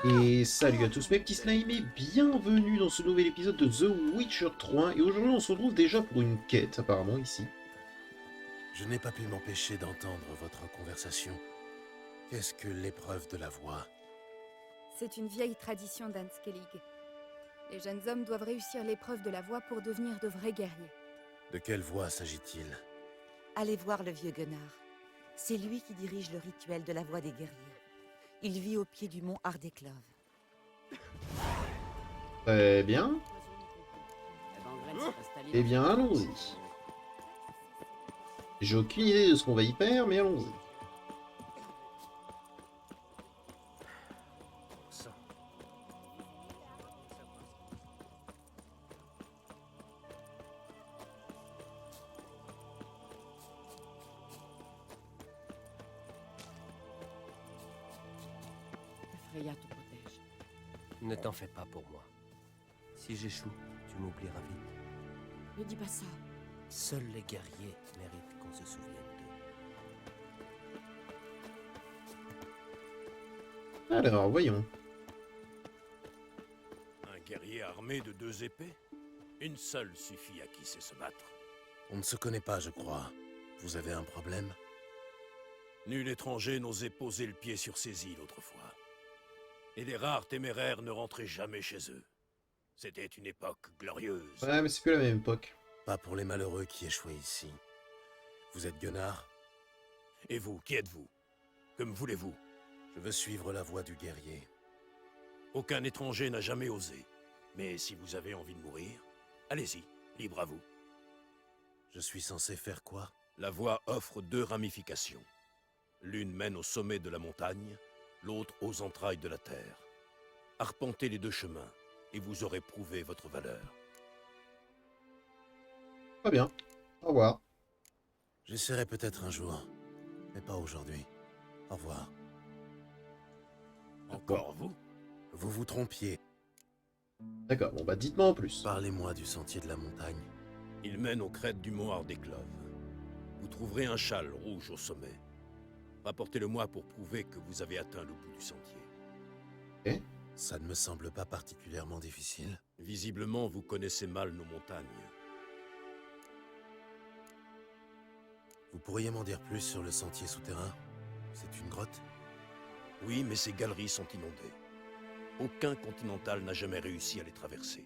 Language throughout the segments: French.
Et salut à tous mes petits slimes et bienvenue dans ce nouvel épisode de The Witcher 3. Et aujourd'hui on se retrouve déjà pour une quête apparemment ici. Je n'ai pas pu m'empêcher d'entendre votre conversation. Qu'est-ce que l'épreuve de la voix? C'est une vieille tradition d'Anskellig. Les jeunes hommes doivent réussir l'épreuve de la voix pour devenir de vrais guerriers. De quelle voix s'agit-il? Allez voir le vieux Gunnar. C'est lui qui dirige le rituel de la voix des guerriers. Il vit au pied du mont Ardeclove. Très bien. Eh bien allons-y. J'ai aucune idée de ce qu'on va y faire mais allons-y. Freya te protège. Ne t'en fais pas pour moi. Si j'échoue, tu m'oublieras vite. Ne dis pas ça. Seuls les guerriers méritent qu'on se souvienne d'eux. Alors voyons. Un guerrier armé de 2 épées? Une seule suffit à qui sait se battre. On ne se connaît pas, je crois. Vous avez un problème? Nul étranger n'osait poser le pied sur ces îles autrefois. Et les rares téméraires ne rentraient jamais chez eux. C'était une époque glorieuse. Ouais mais c'est plus la même époque. Pas pour les malheureux qui échouaient ici. Vous êtes Gunnar? Et vous, qui êtes-vous? Que me voulez-vous? Je veux suivre la voie du guerrier. Aucun étranger n'a jamais osé. Mais si vous avez envie de mourir, allez-y, libre à vous. Je suis censé faire quoi? La voie offre 2 ramifications. L'une mène au sommet de la montagne, l'autre aux entrailles de la terre. Arpentez les 2 chemins, et vous aurez prouvé votre valeur. Très bien. Au revoir. J'essaierai peut-être un jour, mais pas aujourd'hui. Au revoir. Encore vous? Vous vous trompiez. D'accord, bon bah dites-moi en plus. Parlez-moi du sentier de la montagne. Il mène aux crêtes du mont Ardeclove. Vous trouverez un châle rouge au sommet. Rapportez-le-moi pour prouver que vous avez atteint le bout du sentier. Ça ne me semble pas particulièrement difficile. Visiblement, vous connaissez mal nos montagnes. Vous pourriez m'en dire plus sur le sentier souterrain? C'est une grotte? Oui, mais ces galeries sont inondées. Aucun continental n'a jamais réussi à les traverser.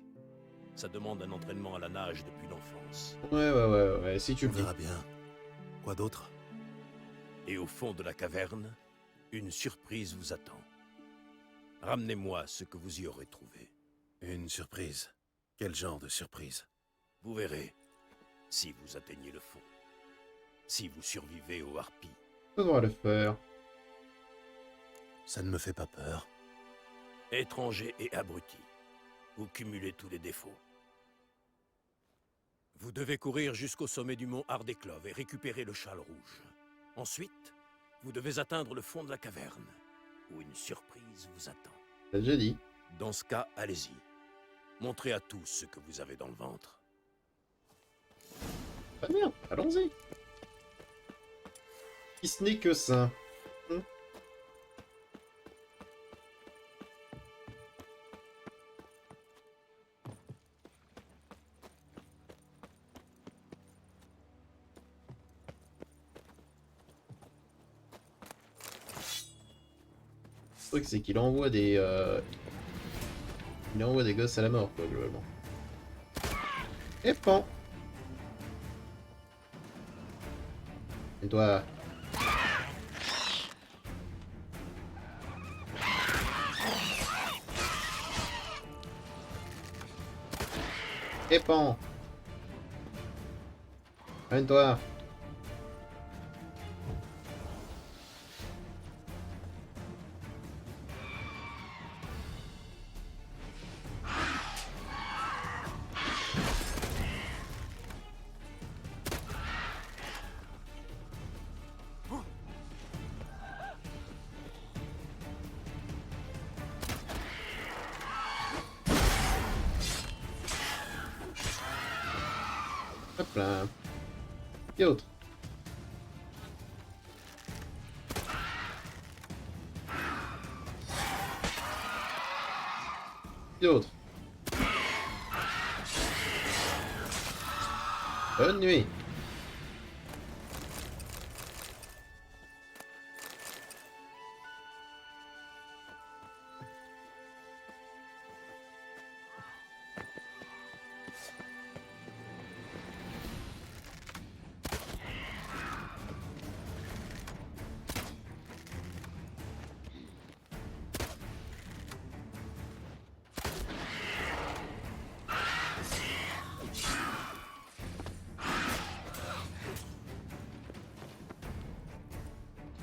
Ça demande un entraînement à la nage depuis l'enfance. Ouais, si tu On le dis. verra bien. Quoi d'autre? Et au fond de la caverne, une surprise vous attend. Ramenez-moi ce que vous y aurez trouvé. Une surprise? Quel genre de surprise? Vous verrez, si vous atteignez le fond. Si vous survivez aux harpies. Ça devrait le faire. Ça ne me fait pas peur. Étranger et abruti. Vous cumulez tous les défauts. Vous devez courir jusqu'au sommet du mont Ardeclove et récupérer le châle rouge. Ensuite, vous devez atteindre le fond de la caverne, où une surprise vous attend. T'as déjà dit. Dans ce cas, allez-y. Montrez à tous ce que vous avez dans le ventre. Très bien, allons-y. Si ce n'est que ça. Le truc c'est qu'il envoie des... Il envoie des gosses à la mort quoi globalement. Et pan. Et toi... Et pan. Ramène-toi. Hop là. Et autre. d'autre. Bonne nuit.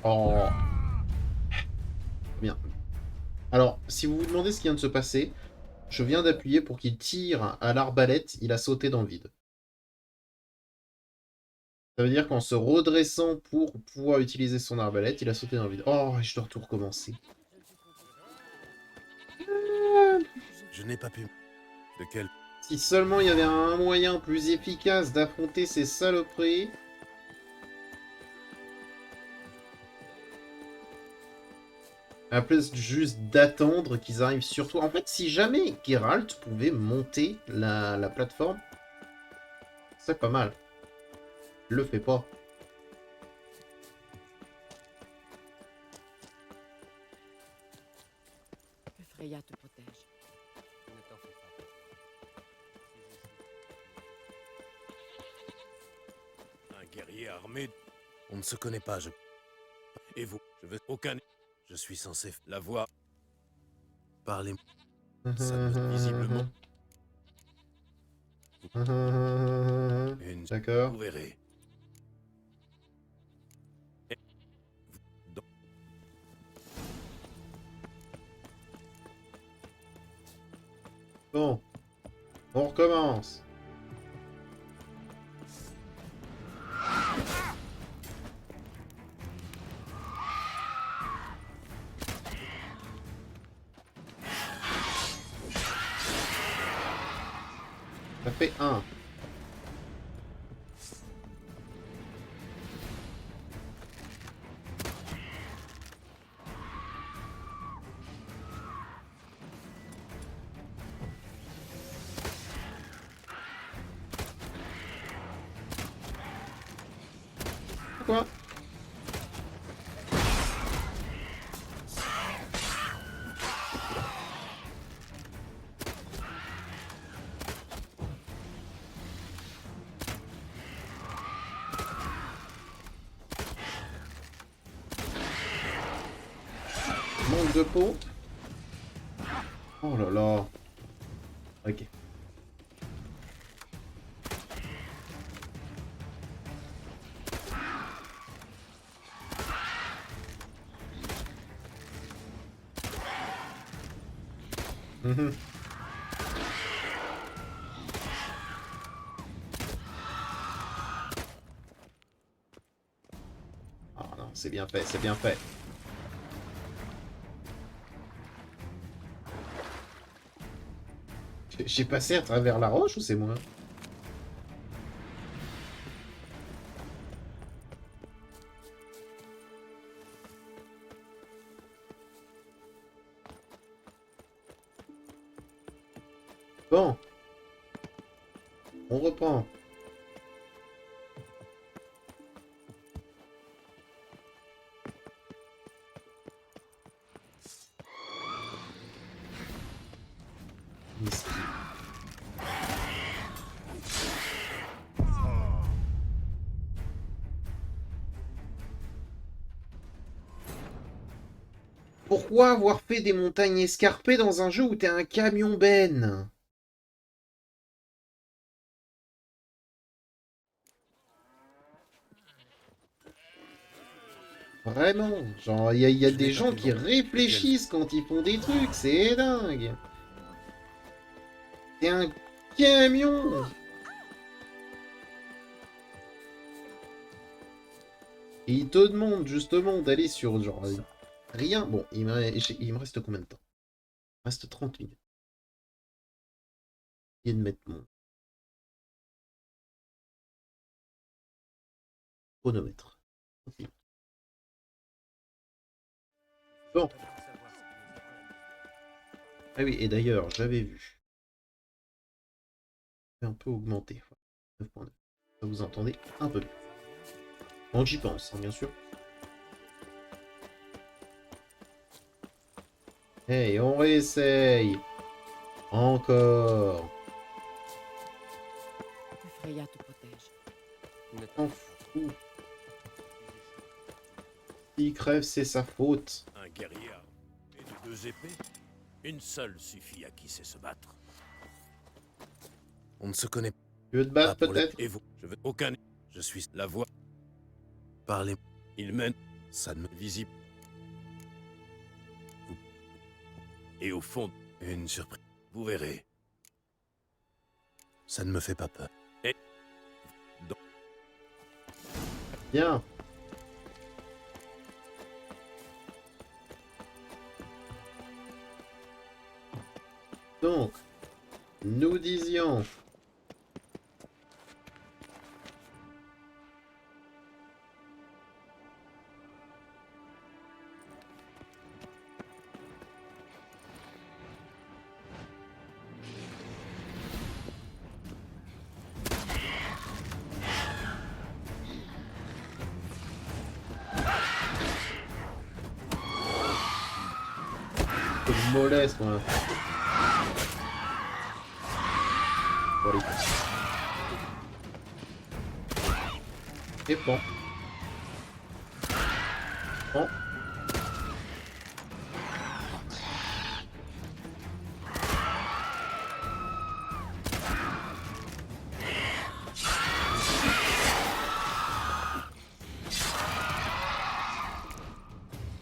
Oh. Bien. Alors, si vous vous demandez ce qui vient de se passer, je viens d'appuyer pour qu'il tire à l'arbalète, il a sauté dans le vide. Ça veut dire qu'en se redressant pour pouvoir utiliser son arbalète, il a sauté dans le vide. Oh, je dois tout recommencer. Je n'ai pas pu... De quel... Si seulement il y avait un moyen plus efficace d'affronter ces saloperies. À la place juste d'attendre qu'ils arrivent sur toi. En fait, si jamais Geralt pouvait monter la plateforme, c'est pas mal. Il le fait pas. Que Freya te protège. Ne t'en fais pas. Un guerrier armé. On ne se connaît pas, je... Et vous, je veux aucun... Je suis censé La voix, parler... ça me visiblement. Une... D'accord. Vous verrez. Bon. On recommence. Ça fait 1. Quoi? Manque de peau. Oh là là. Ok. Mhm. Ah non, c'est bien fait, c'est bien fait. J'ai passé à travers la roche ou c'est moi? Bon. On reprend. Miskin. Pourquoi avoir fait des montagnes escarpées dans un jeu où t'es un camion Ben? Vraiment, genre, il y a Je n'ai des pas gens pu qui m'en- réfléchissent quand ils font des trucs, c'est dingue. C'est un camion. Et il te demande justement d'aller sur genre rien. Bon, il me reste combien de temps? Il me reste 30 minutes. Et de mettre mon chronomètre. Bon, Ah oui, et d'ailleurs, j'avais vu. Un peu augmenté. 9.9. Ça vous entendez un peu mieux. Bon, j'y pense, hein, bien sûr. Hey, on réessaye. Encore. Que Freya te protège. Ne On t'inquiète fout. S'il crève, c'est sa faute. Un guerrier et de 2 épées? Une seule suffit à qui sait se battre. On ne se connaît Tu veux te pas battre, pour les... peut-être? Et vous, je veux aucun... Je suis... La voix, Parlez... il mène Ça ne me... visible. Et au fond, Une surprise. vous verrez. Ça ne me fait pas peur. Bien. Donc, nous disions... Moleste, moi. Bon, allez. Et bon. Bon.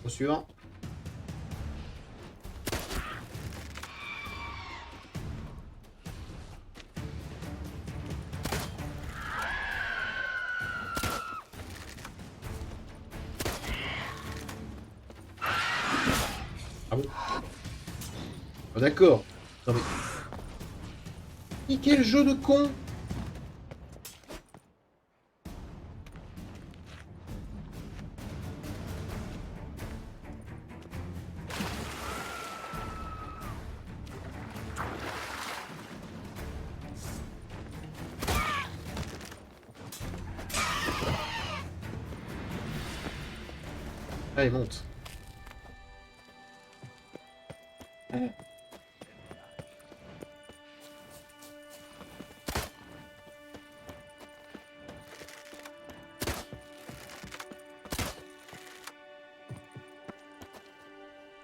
Au suivant. Ah bon? Ah, d'accord. Non mais... Quel jeu de con! Allez, monte.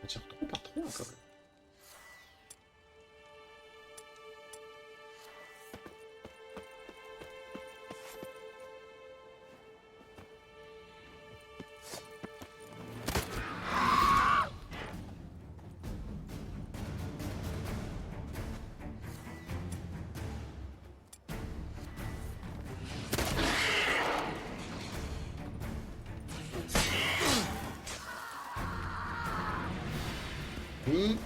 On tire 3 par 3 quand même. Oui.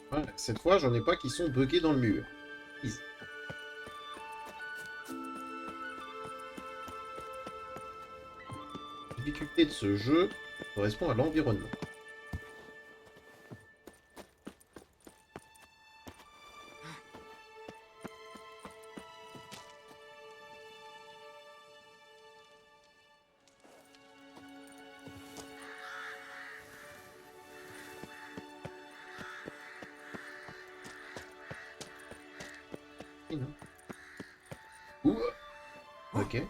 Voilà, cette fois, j'en ai pas qui sont buggés dans le mur. Easy. La difficulté de ce jeu correspond à l'environnement. Oui, non. Ouh. Ok. Ok.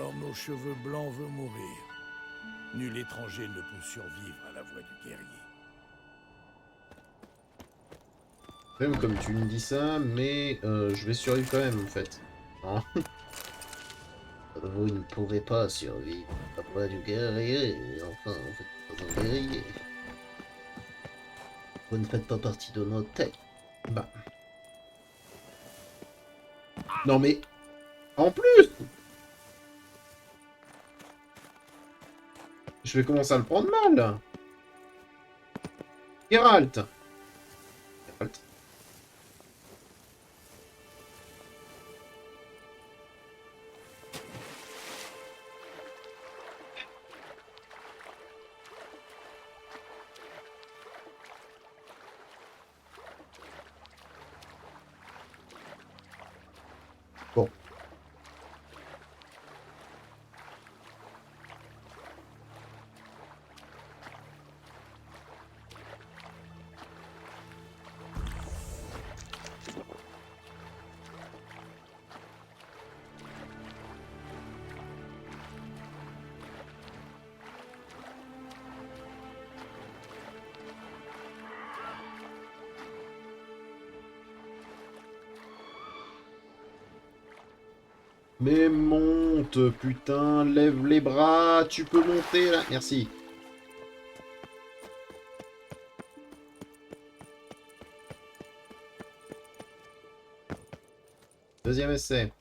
Alors nos cheveux blancs veut mourir. Nul étranger ne peut survivre à la voix du guerrier. Même comme tu me dis ça, mais je vais survivre quand même en fait. Hein. Vous ne pouvez pas survivre à la voix du guerrier. Enfin, vous n'êtes pas un guerrier. Vous ne faites pas partie de notre tête. Bah. Non mais... En plus, je vais commencer à le prendre mal. Geralt. Geralt. Bon. Mais monte, putain, lève les bras, tu peux monter là. Merci. Deuxième essai.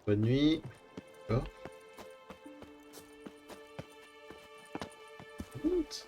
Bonne nuit. D'accord. Monte.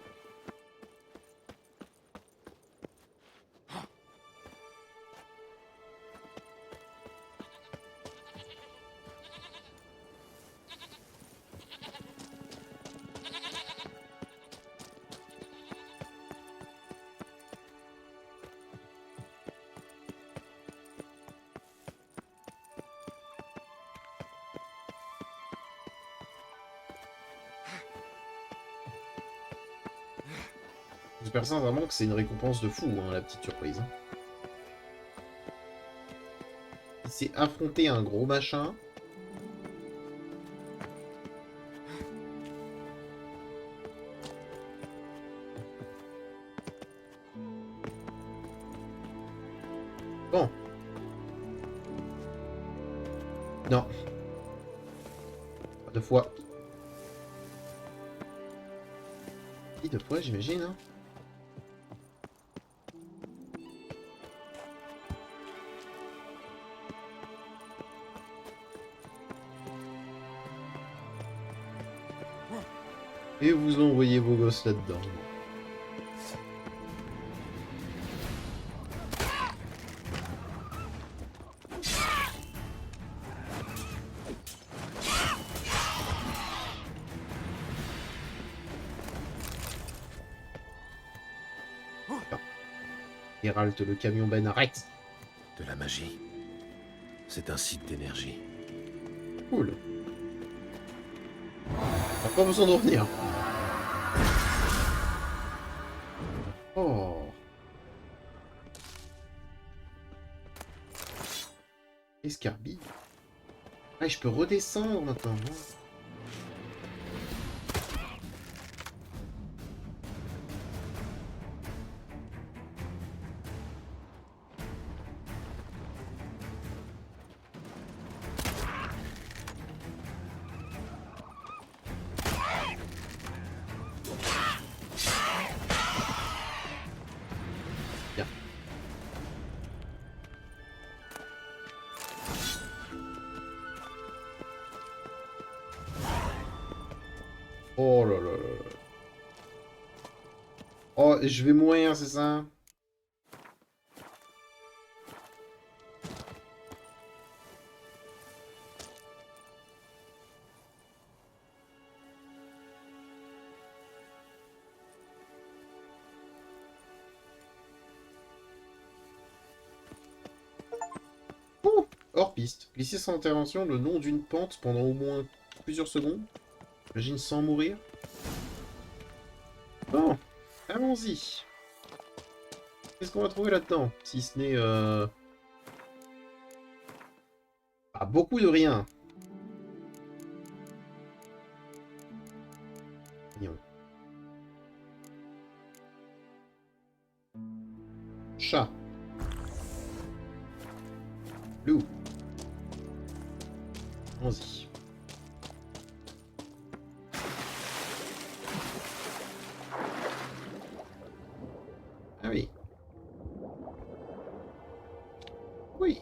J'espère sincèrement que c'est une récompense de fou, hein, la petite surprise. Il s'est affronté un gros machin. Bon. Non. Pas deux fois. Et deux fois, j'imagine, hein. Et vous envoyez vos gosses là-dedans. Geralt, le camion Ben, arrête! De la magie. C'est un site d'énergie. Cool. T'as pas besoin de revenir. Oh. Escarbille. Ah, je peux redescendre maintenant. Oh là là là là. Oh, je vais mourir, c'est ça? Oh, hors piste. Glisser sans intervention le long d'une pente pendant au moins plusieurs secondes. J'imagine sans mourir. Bon, allons-y. Qu'est-ce qu'on va trouver là-dedans? Si ce n'est... Ah, beaucoup de rien. Mignon. Chat. Loup. Allons-y. Ah oui. Oui.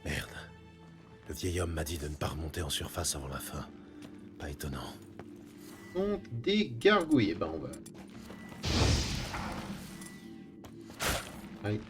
Merde. Le vieil homme m'a dit de ne pas remonter en surface avant la fin. Pas étonnant. Donc, des gargouilles. Eh ben, on va... Allez.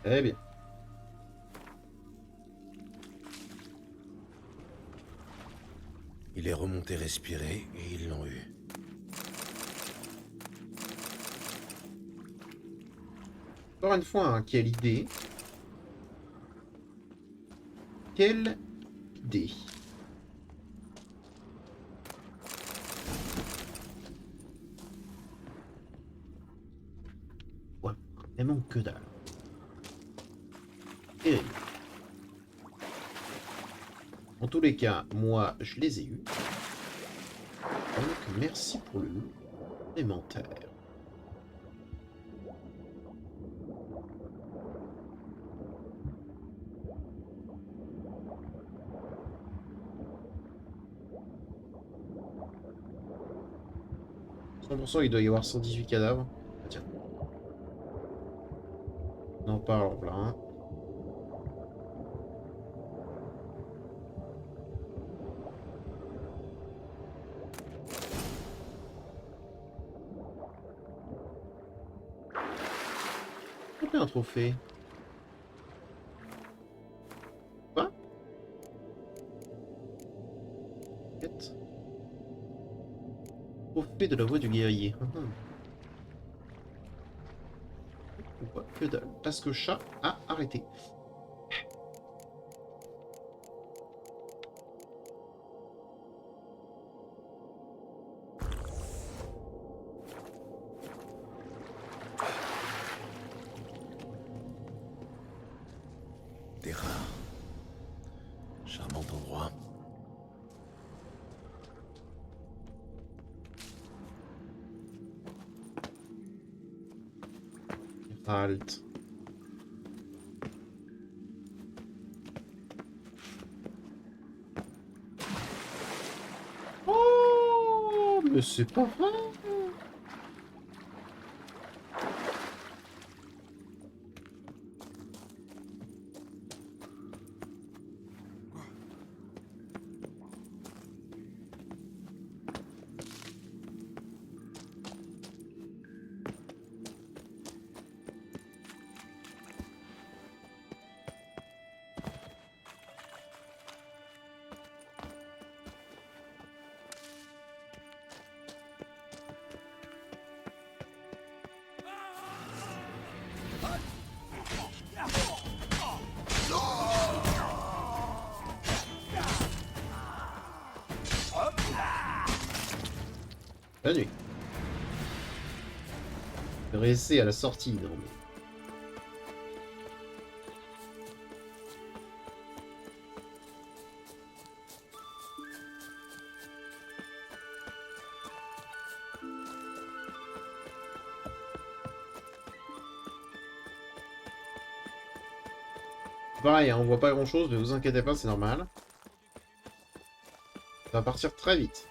Très bien. Il est remonté respirer et ils l'ont eu. Encore une fois, hein, quelle idée. Quelle idée. Ouais, vraiment que dalle. Terrible. En tous les cas, moi, je les ai eus. Donc, merci pour le loup élémentaire. Il doit y avoir 118 cadavres. Ah, tiens. On en parle en plein. Un trophée. Quoi? Quête. Trophée de la voix du guerrier. Pourquoi? Que dalle. Parce que chat a arrêté. Des rats. Charmant endroit. Halt. Oh, mais c'est pas vrai. La nuit. Rester à la sortie, non mais... Pareil, hein, on voit pas grand chose, mais vous inquiétez pas, c'est normal. Ça va partir très vite.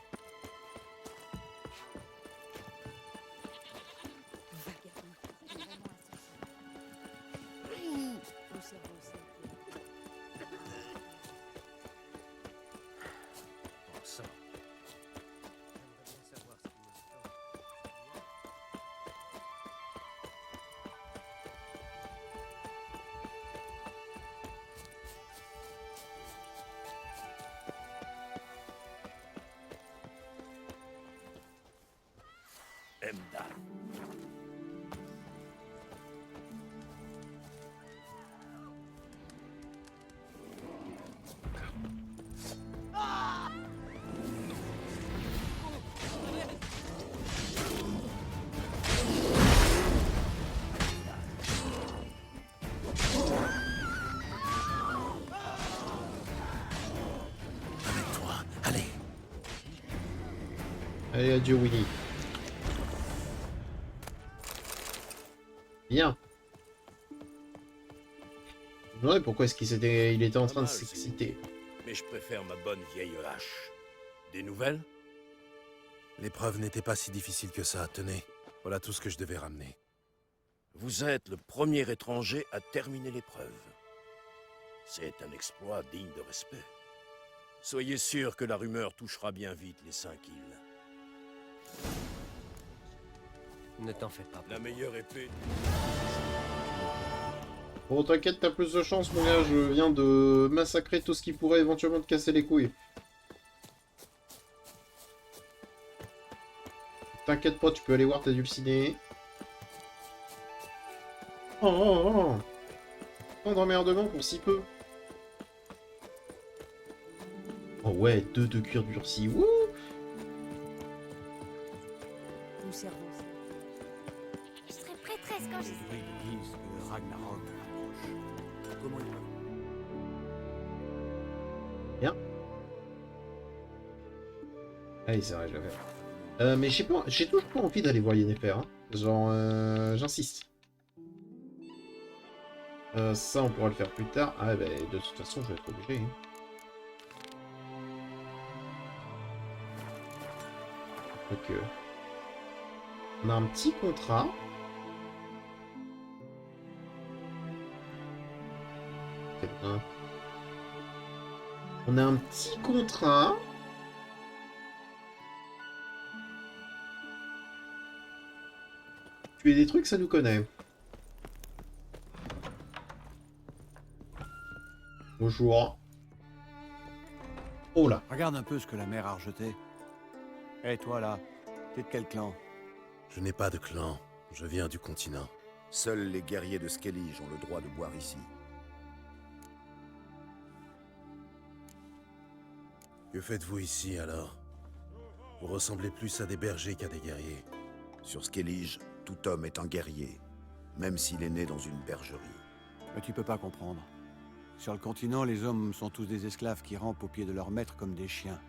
Pour ça. J'aimerais bien savoir ce qui nous attend. Emda. Avec toi, allez. Allez, adieu Winnie. Bien. Je me demandais pourquoi est-ce il était en train de Pas mal, s'exciter. Mais je préfère ma bonne vieille hache. Des nouvelles? L'épreuve n'était pas si difficile que ça, tenez. Voilà tout ce que je devais ramener. Vous êtes le premier étranger à terminer l'épreuve. C'est un exploit digne de respect. Soyez sûr que la rumeur touchera bien vite les 5 îles. Ne t'en fais pas. La meilleure épée... Bon, t'inquiète, t'as plus de chance, mon gars. Je viens de massacrer tout ce qui pourrait éventuellement te casser les couilles. T'inquiète pas, tu peux aller voir ta dulcinée. Oh, oh, oh. Tant d'emmerdement pour si peu. Oh ouais, 2 de cuir durci. Wouh! Nous servons. Je serai prêtresse quand je... Les druides disent que le Ragnarok approche. Comment il va? Allez, c'est vrai, je l'ai fait. Mais j'ai toujours pas envie d'aller voir Yennefer. Hein. Genre, j'insiste. Ça, on pourra le faire plus tard. Ah, bah, de toute façon, je vais être obligé. Hein. Donc, on a un petit contrat. On a un petit contrat. Tuer des trucs, ça nous connaît. Bonjour. Oh là. Regarde un peu ce que la mer a rejeté. Hé, toi là, t'es de quel clan? Je n'ai pas de clan. Je viens du continent. Seuls les guerriers de Skellige ont le droit de boire ici. Que faites-vous ici, alors? Vous ressemblez plus à des bergers qu'à des guerriers. Sur Skellige, tout homme est un guerrier, même s'il est né dans une bergerie. Mais tu peux pas comprendre. Sur le continent, les hommes sont tous des esclaves qui rampent au pied de leur maître comme des chiens.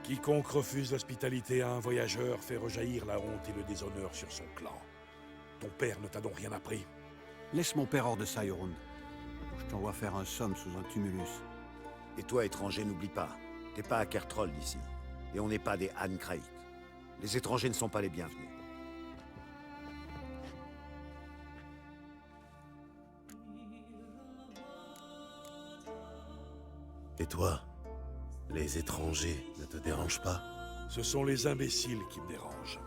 Quiconque refuse l'hospitalité à un voyageur fait rejaillir la honte et le déshonneur sur son clan. Ton père ne t'a donc rien appris? Laisse mon père hors de ça, Yorund. Je t'envoie faire un somme sous un tumulus. Et toi, étranger, n'oublie pas, t'es pas à Kertroll d'ici. Et on n'est pas des Hankreith. Les étrangers ne sont pas les bienvenus. Et toi? Les étrangers ne te dérangent pas? Ce sont les imbéciles qui me dérangent.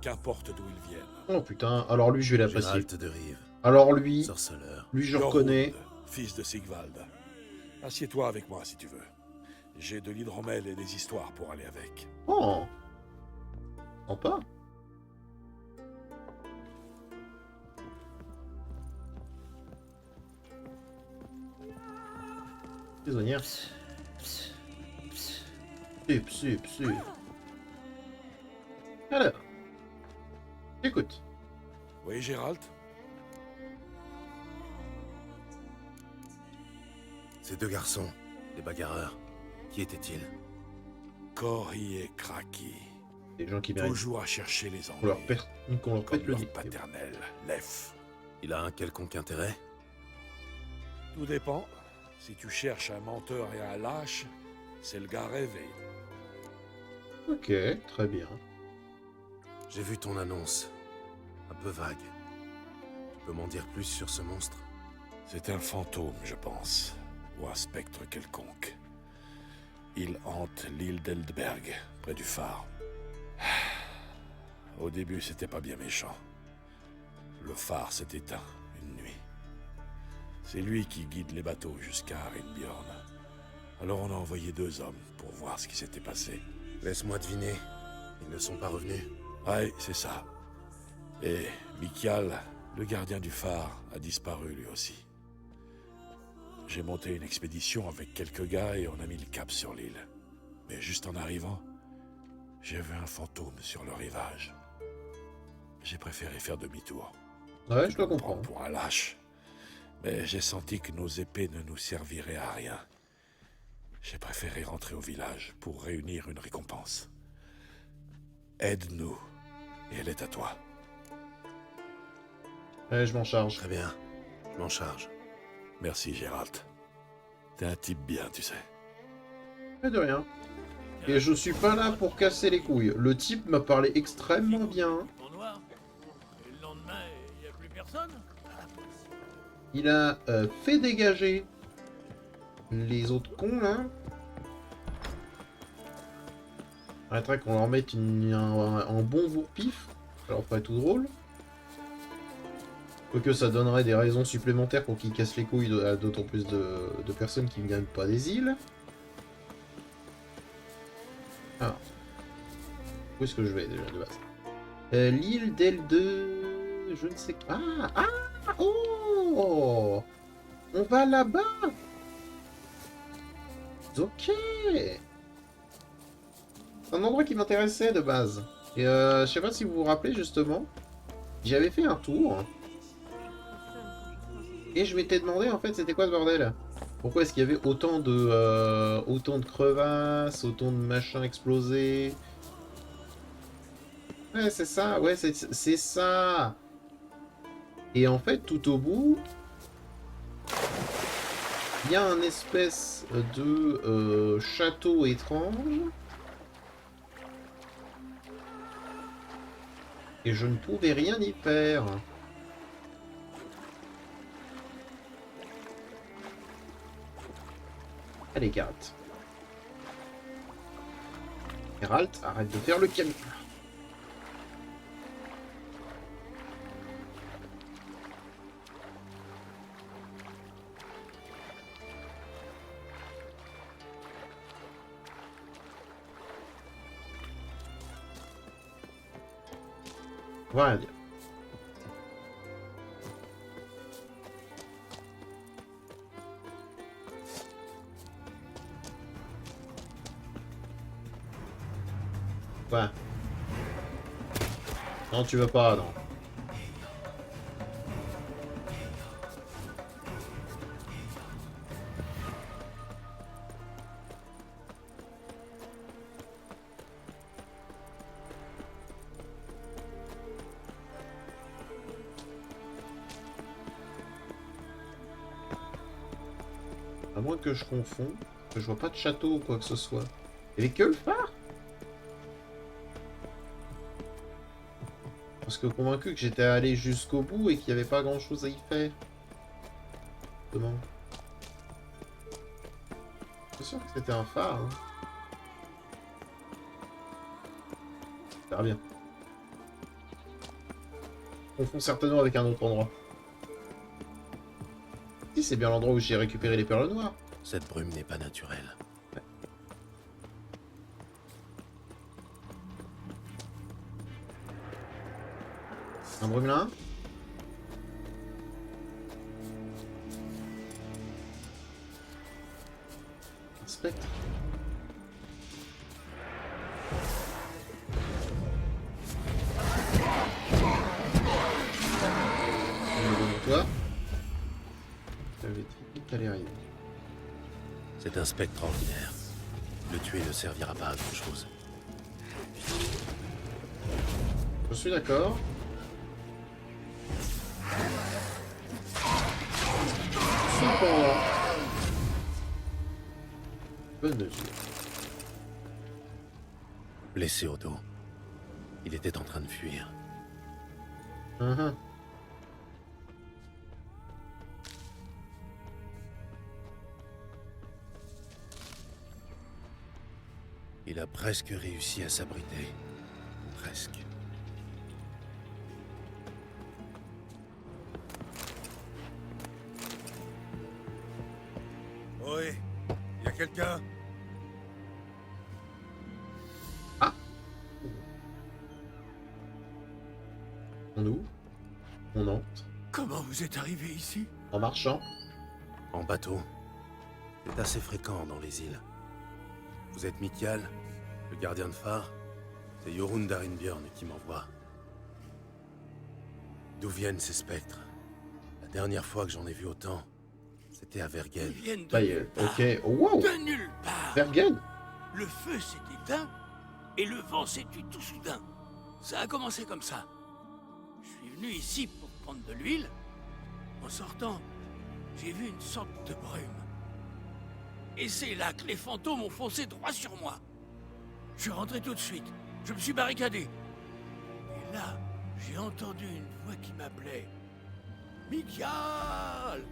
Qu'importe d'où ils viennent. Oh putain, alors lui, je vais l'apprécier. Géralt de Rive, Alors lui, sorceleur. je Jorund, reconnais. fils de Sigvald. Assieds-toi avec moi si tu veux. J'ai de l'hydromel et des histoires pour aller avec. Oh. Sympa. Prisonnière. Psy. Écoute. Oui, Gérald? Ces deux garçons, les bagarreurs, qui étaient-ils? Cory et Kraki. Des gens qui méritent Toujours à chercher les qu'on leur, ennuis. qu'on leur Comme pète le leur nez. paternel, Lef. Il a un quelconque intérêt? Tout dépend. Si tu cherches un menteur et un lâche, c'est le gars rêvé. Ok, très bien. J'ai vu ton annonce. Un peu vague. Tu peux m'en dire plus sur ce monstre? C'est un fantôme, je pense. Ou un spectre quelconque. Il hante l'île d'Eldberg, près du phare. Au début, c'était pas bien méchant. Le phare s'est éteint une nuit. C'est lui qui guide les bateaux jusqu'à Arinbjorn. Alors on a envoyé 2 hommes pour voir ce qui s'était passé. Laisse-moi deviner. Ils ne sont pas revenus? Ouais, c'est ça. Et Mikael, le gardien du phare, a disparu lui aussi. J'ai monté une expédition avec quelques gars et on a mis le cap sur l'île. Mais juste en arrivant, j'ai vu un fantôme sur le rivage. J'ai préféré faire demi-tour. Ouais, je dois me prends comprendre. pour un lâche. Mais j'ai senti que nos épées ne nous serviraient à rien. J'ai préféré rentrer au village pour réunir une récompense. Aide-nous, et elle est à toi. Ouais, je m'en charge. Très bien. Je m'en charge. Merci, Gérald. T'es un type bien, tu sais. Pas de rien. Et je suis pas là pour casser les couilles. Le type m'a parlé extrêmement bien. Et le lendemain, il n'y a plus personne? Il a fait dégager les autres cons là. Arrêterait qu'on leur mette un bon vourpif. Ça leur ferait tout drôle. Quoique ça donnerait des raisons supplémentaires pour qu'ils cassent les couilles à d'autant plus de personnes qui ne viennent pas des îles. Alors. Où est-ce que je vais déjà de base? L'île d'Elde... Je ne sais pas. Oh, on va là-bas. Ok. C'est un endroit qui m'intéressait de base. Et je sais pas si vous vous rappelez justement, j'avais fait un tour. Et je m'étais demandé en fait c'était quoi ce bordel. Pourquoi est-ce qu'il y avait autant de crevasses, autant de machins explosés. Ouais c'est ça, ouais c'est ça. Et en fait tout au bout, il y a un espèce de château étrange. Et je ne pouvais rien y faire. Allez, Geralt. Geralt, arrête de faire le camion. On va rien dire. Ouais. Non, tu veux pas, non. À moins que je confonds, que je vois pas de château ou quoi que ce soit. Il y avait que le phare? Parce que convaincu que j'étais allé jusqu'au bout et qu'il n'y avait pas grand chose à y faire. Comment? C'est sûr que c'était un phare. Hein. Ça a l'air bien. On confond certainement avec un autre endroit. Si, c'est bien l'endroit où j'ai récupéré les perles noires. Cette brume n'est pas naturelle. Ouais. Un brumelin. Un spectre. allait arriver. C'est un spectre ordinaire. Le tuer ne servira pas à grand chose. Je suis d'accord. Cependant, bonne mesure. Blessé au dos. Il était en train de fuir. Mhm. Il a presque réussi à s'abriter. Presque. Oui, y a quelqu'un? On ouvre. On entre. Comment vous êtes arrivé ici? En marchant. En bateau. C'est assez fréquent dans les îles. Vous êtes Mikael, le gardien de phare? C'est Jorund Darinbjorn qui m'envoie. D'où viennent ces spectres? La dernière fois que j'en ai vu autant, c'était à Vergen. Ils viennent de Ça y est, nulle part. ok. Oh, wow! De nulle part. Vergen? Le feu s'est éteint et le vent s'est tu tout soudain. Ça a commencé comme ça. Je suis venu ici pour prendre de l'huile. En sortant, j'ai vu une sorte de brume. Et c'est là que les fantômes ont foncé droit sur moi. Je suis rentré tout de suite. Je me suis barricadé. Et là, j'ai entendu une voix qui m'appelait. Mikael!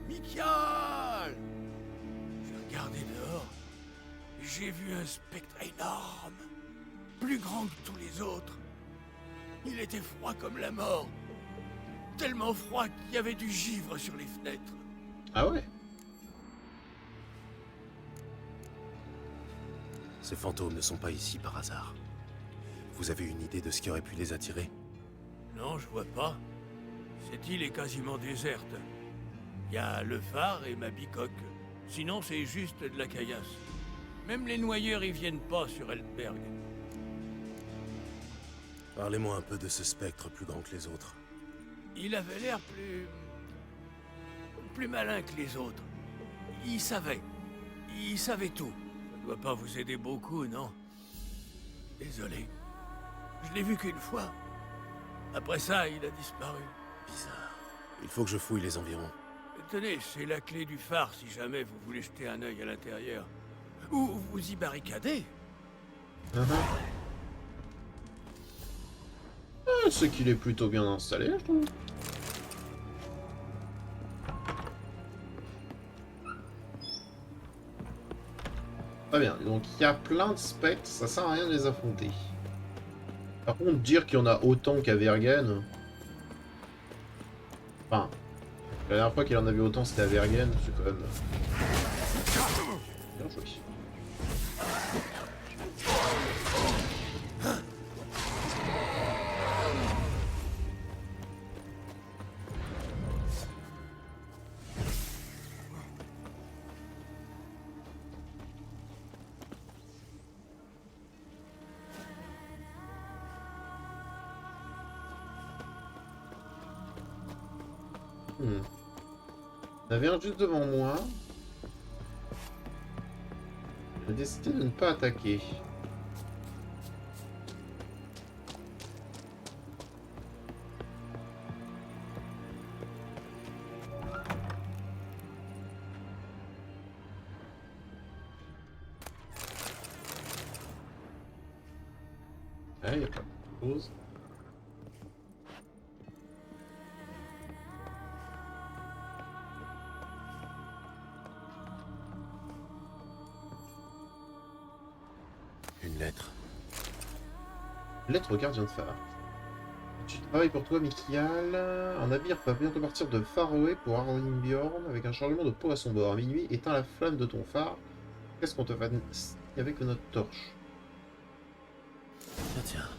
Mikael! J'ai regardé dehors. Et j'ai vu un spectre énorme. Plus grand que tous les autres. Il était froid comme la mort. Tellement froid qu'il y avait du givre sur les fenêtres. Ah ouais? Ces fantômes ne sont pas ici par hasard. Vous avez une idée de ce qui aurait pu les attirer? Non, je vois pas. Cette île est quasiment déserte. Il y a le phare et ma bicoque. Sinon, c'est juste de la caillasse. Même les noyeurs y viennent pas sur Eldberg. Parlez-moi un peu de ce spectre plus grand que les autres. Il avait l'air plus malin que les autres. Il savait. Il savait tout. Ça doit pas vous aider beaucoup, non? Désolé. Je l'ai vu qu'une fois. Après ça, il a disparu. Bizarre. Il faut que je fouille les environs. Tenez, c'est la clé du phare si jamais vous voulez jeter un œil à l'intérieur. Ou vous y barricadez. Mhm. Ah, c'est qu'il est plutôt bien installé, je trouve. Très bien, donc il y a plein de spectres, ça sert à rien de les affronter. Par contre, dire qu'il y en a autant qu'à Vergen... Enfin, la dernière fois qu'il en avait autant, c'était à Vergen, c'est quand même... Bien joué. Il y en avait un juste devant moi. J'ai décidé de ne pas attaquer. Ah, il n'y a pas de chose. Une lettre. Lettre au gardien de phare. Tu travailles pour toi, Mikael. Un navire va bientôt partir de Faroé pour Arlinbjorn avec un chargement de peau à son bord. À minuit, éteins la flamme de ton phare. Qu'est-ce qu'on te fait avec notre torche? Tiens.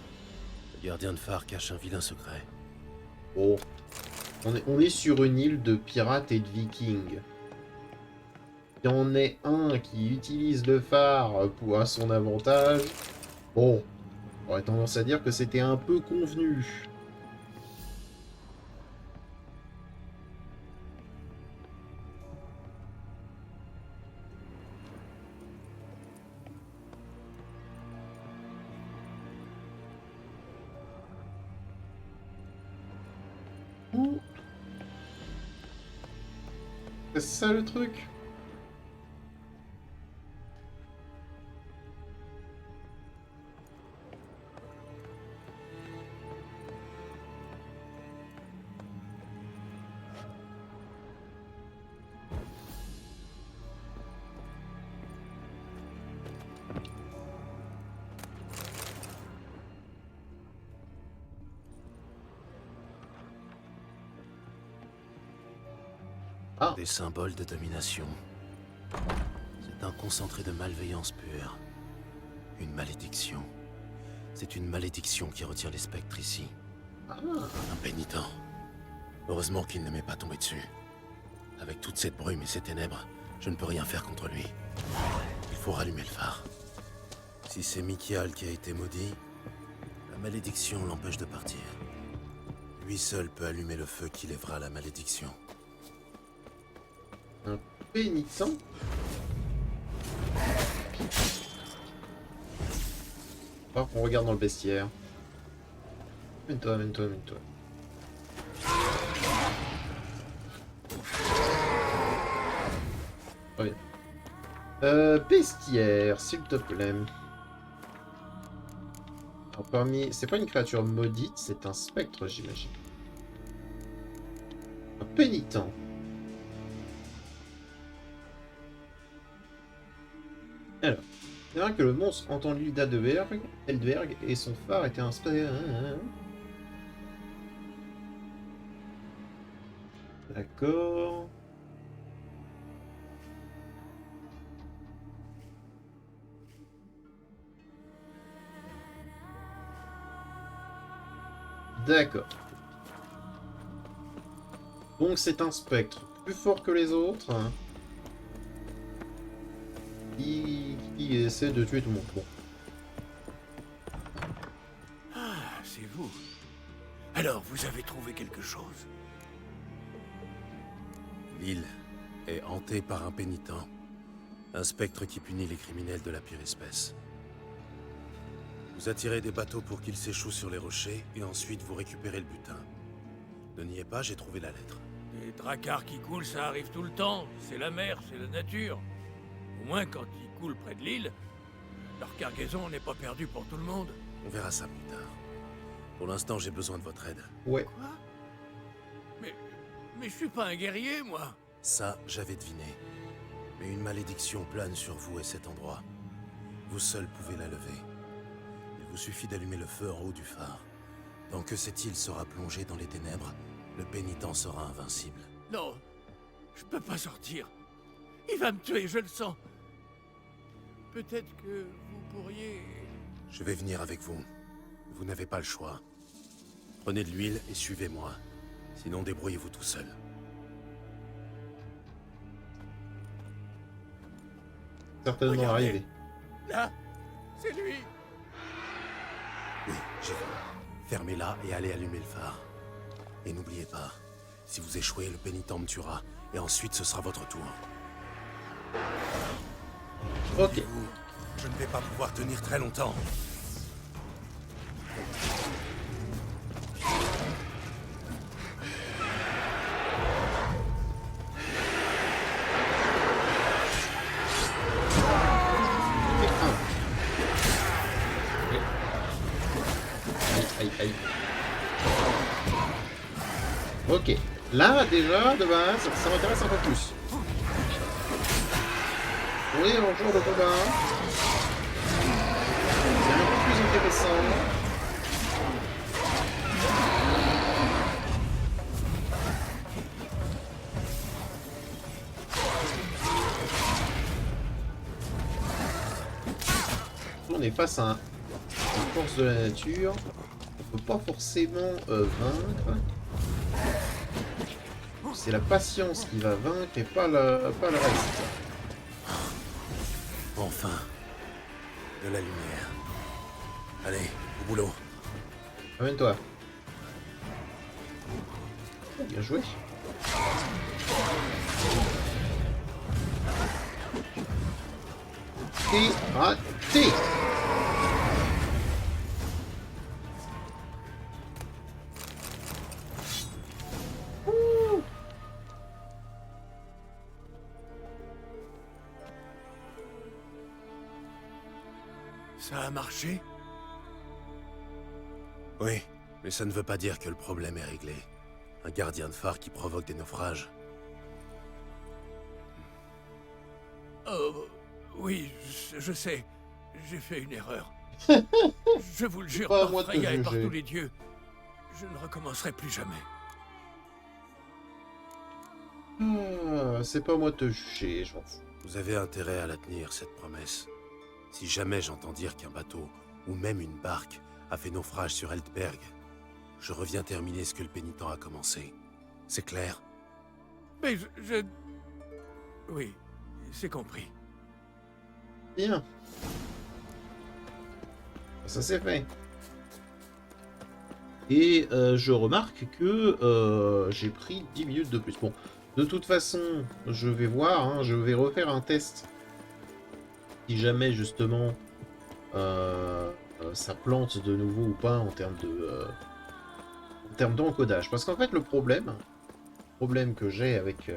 Le gardien de phare cache un vilain secret. Oh. On est sur une île de pirates et de vikings. Il y en est un qui utilise le phare à son avantage. Bon, j'aurais tendance à dire que c'était un peu convenu. C'est ça le truc. Ah. Des symboles de domination. C'est un concentré de malveillance pure. Une malédiction. C'est une malédiction qui retient les spectres ici. Ah. Un pénitent. Heureusement qu'il ne m'est pas tombé dessus. Avec toute cette brume et ces ténèbres, je ne peux rien faire contre lui. Il faut rallumer le phare. Si c'est Mikial qui a été maudit, la malédiction l'empêche de partir. Lui seul peut allumer le feu qui lèvera la malédiction. Un pénitent. On regarde dans le bestiaire. Amène-toi, amène-toi, amène-toi. Très bien. Bestiaire, s'il te plaît. Alors, parmi... C'est pas une créature maudite, c'est un spectre, j'imagine. Un pénitent. Alors, c'est vrai que le monstre entend l'île d'Eldberg et son phare était un D'accord. D'accord. Donc c'est un spectre plus fort que les autres. Qui essaie de tuer tout le monde. Bon. Ah, c'est vous. Alors, vous avez trouvé quelque chose? L'île est hantée par un pénitent. Un spectre qui punit les criminels de la pire espèce. Vous attirez des bateaux pour qu'ils s'échouent sur les rochers, et ensuite vous récupérez le butin. Ne niez pas, j'ai trouvé la lettre. Des dracars qui coulent, ça arrive tout le temps. C'est la mer, c'est la nature. Au moins, quand ils coulent près de l'île, leur cargaison n'est pas perdue pour tout le monde. On verra ça plus tard. Pour l'instant, j'ai besoin de votre aide. Ouais. Quoi? Mais je suis pas un guerrier, moi. Ça, j'avais deviné. Mais une malédiction plane sur vous et cet endroit. Vous seul pouvez la lever. Il vous suffit d'allumer le feu en haut du phare. Tant que cette île sera plongée dans les ténèbres, le pénitent sera invincible. Non, je peux pas sortir. Il va me tuer, je le sens. Peut-être que vous pourriez... Je vais venir avec vous. Vous n'avez pas le choix. Prenez de l'huile et suivez-moi. Sinon, débrouillez-vous tout seul. Certainement Regardez. arrivé. Là, c'est lui. Oui, j'ai vu. Fermez-la et allez allumer le phare. Et n'oubliez pas, si vous échouez, le pénitent me tuera. Et ensuite, ce sera votre tour. Ok. Je ne vais pas pouvoir tenir très longtemps. Aïe, aïe. Ok. Là, déjà, de base, ça m'intéresse un peu plus. Oui, en jour de combat. C'est un peu plus intéressant. On est face à une force de la nature. On peut pas forcément vaincre. C'est la patience qui va vaincre et pas le reste. Enfin, de la lumière. Allez, au boulot. Amène-toi. Bien joué. Et raté. Ça a marché? Oui, mais ça ne veut pas dire que le problème est réglé. Un gardien de phare qui provoque des naufrages. Oh, oui, je sais. J'ai fait une erreur. Je vous le jure, pas à par moi de te Freya et par juger. tous les dieux, je ne recommencerai plus jamais. C'est pas à moi de te juger, je m'en fous. Vous avez intérêt à la tenir, cette promesse. Si jamais j'entends dire qu'un bateau, ou même une barque, a fait naufrage sur Eldberg, je reviens terminer ce que le pénitent a commencé. C'est clair? Mais Oui, c'est compris. Bien. Ça c'est fait. Et je remarque que j'ai pris 10 minutes de plus. Bon, de toute façon, je vais voir, hein, je vais refaire un test. Si jamais justement ça plante de nouveau ou pas en termes d'encodage. Parce qu'en fait le problème que j'ai avec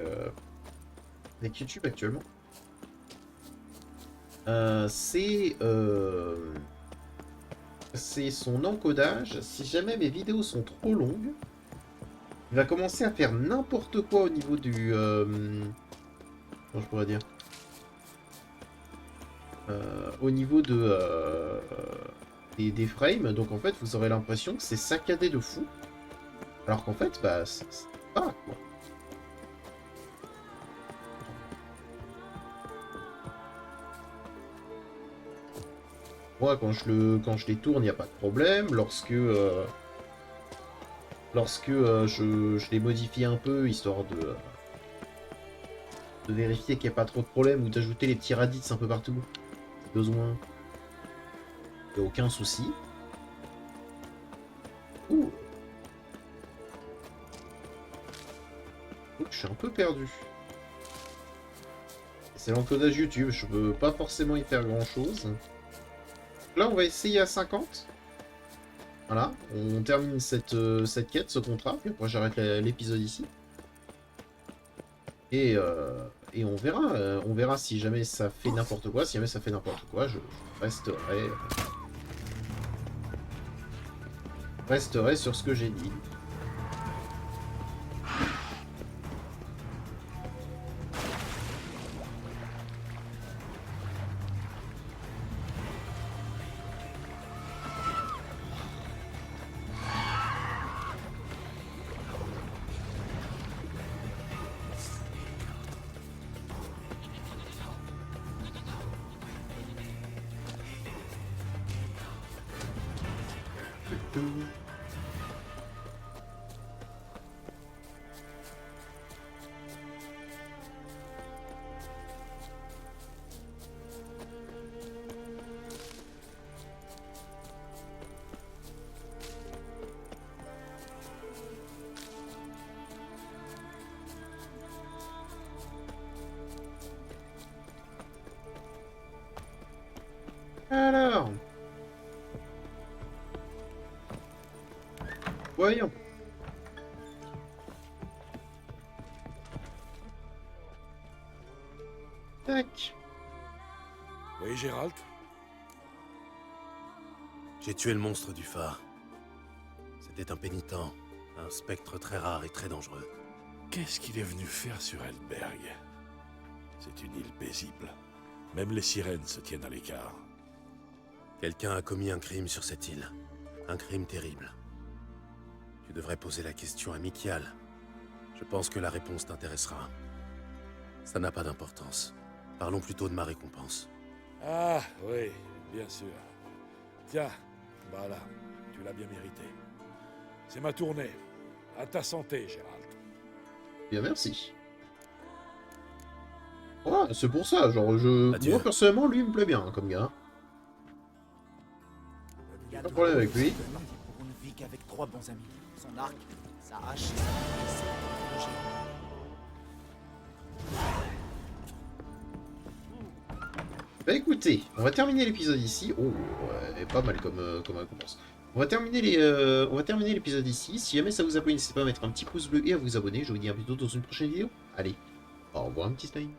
YouTube actuellement, c'est son encodage. Si jamais mes vidéos sont trop longues, il va commencer à faire n'importe quoi au niveau du... comment je pourrais dire, au niveau de des frames. Donc en fait, vous aurez l'impression que c'est saccadé de fou. Alors qu'en fait, bah, c'est pas quoi. Moi, quand je les tourne, il n'y a pas de problème. Lorsque je les modifie un peu, histoire de vérifier qu'il n'y a pas trop de problème, ou d'ajouter les petits radix un peu partout, si besoin, il n'y a aucun souci. Ouh. Je suis un peu perdu. C'est l'encodage YouTube, je peux pas forcément y faire grand chose. Là, on va essayer à 50. Voilà, on termine cette quête, ce contrat, puis après j'arrête l'épisode ici. Et on verra si jamais ça fait n'importe quoi. Si jamais ça fait n'importe quoi, je resterai sur ce que j'ai dit. Alors, voyons. Tac. Oui, Gérald? J'ai tué le monstre du phare. C'était un pénitent, un spectre très rare et très dangereux. Qu'est-ce qu'il est venu faire sur Eldberg? C'est une île paisible. Même les sirènes se tiennent à l'écart. Quelqu'un a commis un crime sur cette île. Un crime terrible. Tu devrais poser la question à Mikial. Je pense que la réponse t'intéressera. Ça n'a pas d'importance. Parlons plutôt de ma récompense. Ah, oui, bien sûr. Tiens, voilà, tu l'as bien mérité. C'est ma tournée. À ta santé, Gérald. Bien, merci. Ouais, c'est pour ça, genre, Adieu. moi personnellement, lui il me plaît bien comme gars. Pas de problème avec lui. Pour une vie qu'avec 3 bons amis. Son arc, sa hache, sa épée, Bah écoutez, on va terminer l'épisode ici. Oh, ouais, pas mal comme récompense. On va terminer l'épisode ici. Si jamais ça vous a plu, n'hésitez pas à mettre un petit pouce bleu et à vous abonner. Je vous dis à bientôt dans une prochaine vidéo. Allez, au revoir un petit slime.